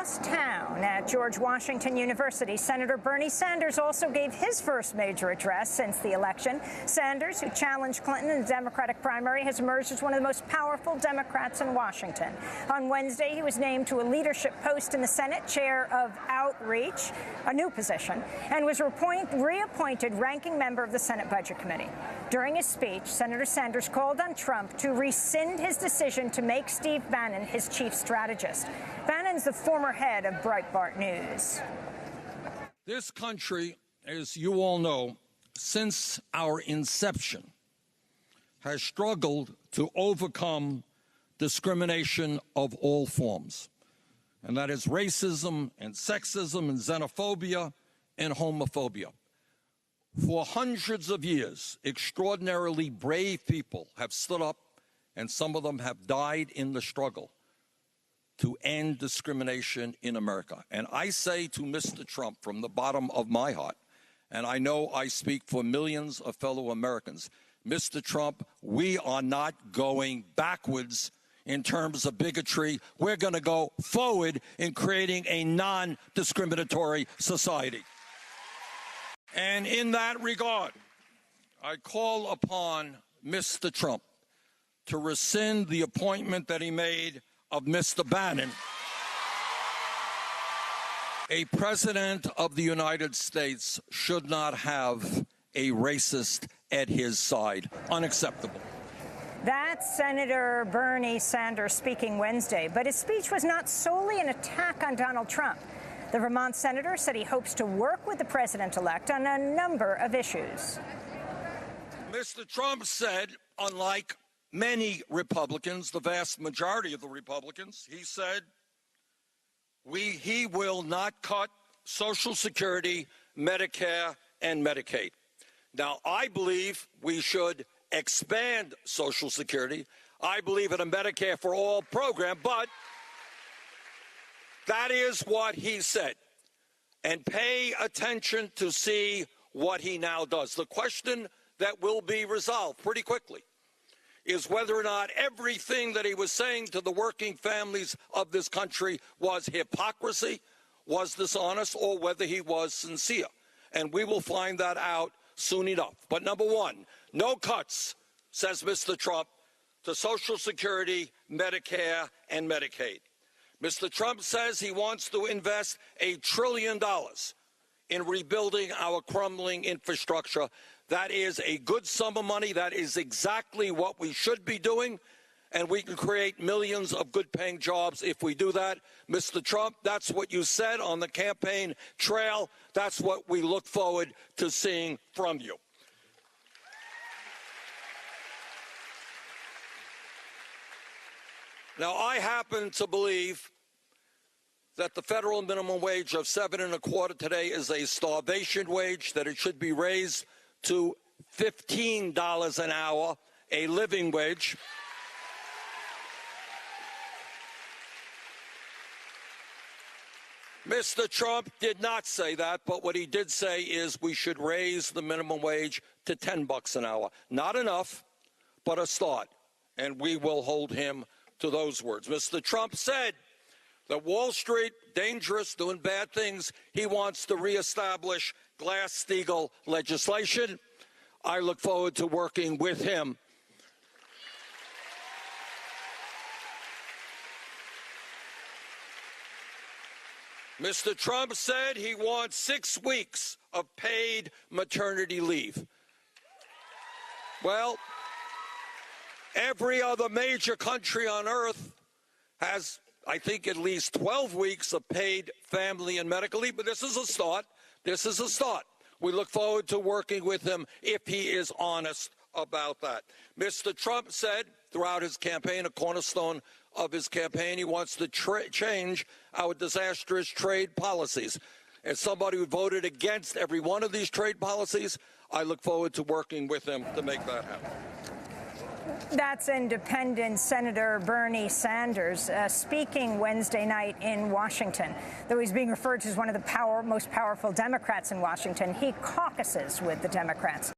across town at George Washington University, Senator Bernie Sanders also gave his first major address since the election. Sanders, who challenged Clinton in the Democratic primary, has emerged as one of the most powerful Democrats in Washington. On Wednesday, he was named to a leadership post in the Senate, chair of Outreach, a new position, and was reappointed ranking member of the Senate Budget Committee. During his speech, Senator Sanders called on Trump to rescind his decision to make Steve Bannon his chief strategist. Bannon's the former head of Breitbart News. This country, as you all know, since our inception, has struggled to overcome discrimination of all forms. And that is racism and sexism and xenophobia and homophobia. For hundreds of years, extraordinarily brave people have stood up, and some of them have died in the struggle to end discrimination in America. And I say to Mr. Trump from the bottom of my heart, and I know I speak for millions of fellow Americans, Mr. Trump, we are not going backwards in terms of bigotry. We're going to go forward in creating a non-discriminatory society. And in that regard, I call upon Mr. Trump to rescind the appointment that he made of Mr. Bannon. A president of the United States should not have a racist at his side. Unacceptable. That's Senator Bernie Sanders speaking Wednesday, but his speech was not solely an attack on Donald Trump. The Vermont senator said he hopes to work with the president-elect on a number of issues. Mr. Trump said, unlike many Republicans, the vast majority of the Republicans, he said he will not cut Social Security, Medicare, and Medicaid. Now, I believe we should expand Social Security. I believe in a Medicare for All program, but that is what he said. And pay attention to see what he now does. The question that will be resolved pretty quickly is whether or not everything that he was saying to the working families of this country was hypocrisy, was dishonest, or whether he was sincere. And we will find that out soon enough. But number one, no cuts, says Mr. Trump, to Social Security, Medicare, and Medicaid. Mr. Trump says he wants to invest $1 trillion in rebuilding our crumbling infrastructure. That is a good sum of money. That is exactly what we should be doing, and we can create millions of good-paying jobs if we do that. Mr. Trump, that's what you said on the campaign trail. That's what we look forward to seeing from you. Now, I happen to believe that the federal minimum wage of $7.25 today is a starvation wage, that it should be raised to $15 an hour, a living wage. Mr. Trump did not say that, but what he did say is we should raise the minimum wage to $10 an hour. Not enough, but a start, and we will hold him to those words. Mr. Trump said that Wall Street, dangerous, doing bad things. He wants to reestablish Glass-Steagall legislation. I look forward to working with him. Mr. Trump said he wants 6 weeks of paid maternity leave. Well, every other major country on earth has, I think, at least 12 weeks of paid family and medical leave, but this is a start. This is a start. We look forward to working with him if he is honest about that. Mr. Trump said throughout his campaign, a cornerstone of his campaign, he wants to change our disastrous trade policies. As somebody who voted against every one of these trade policies, I look forward to working with him to make that happen. That's Independent Senator Bernie Sanders speaking Wednesday night in Washington. Though he's being referred to as one of the most powerful Democrats in Washington, he caucuses with the Democrats.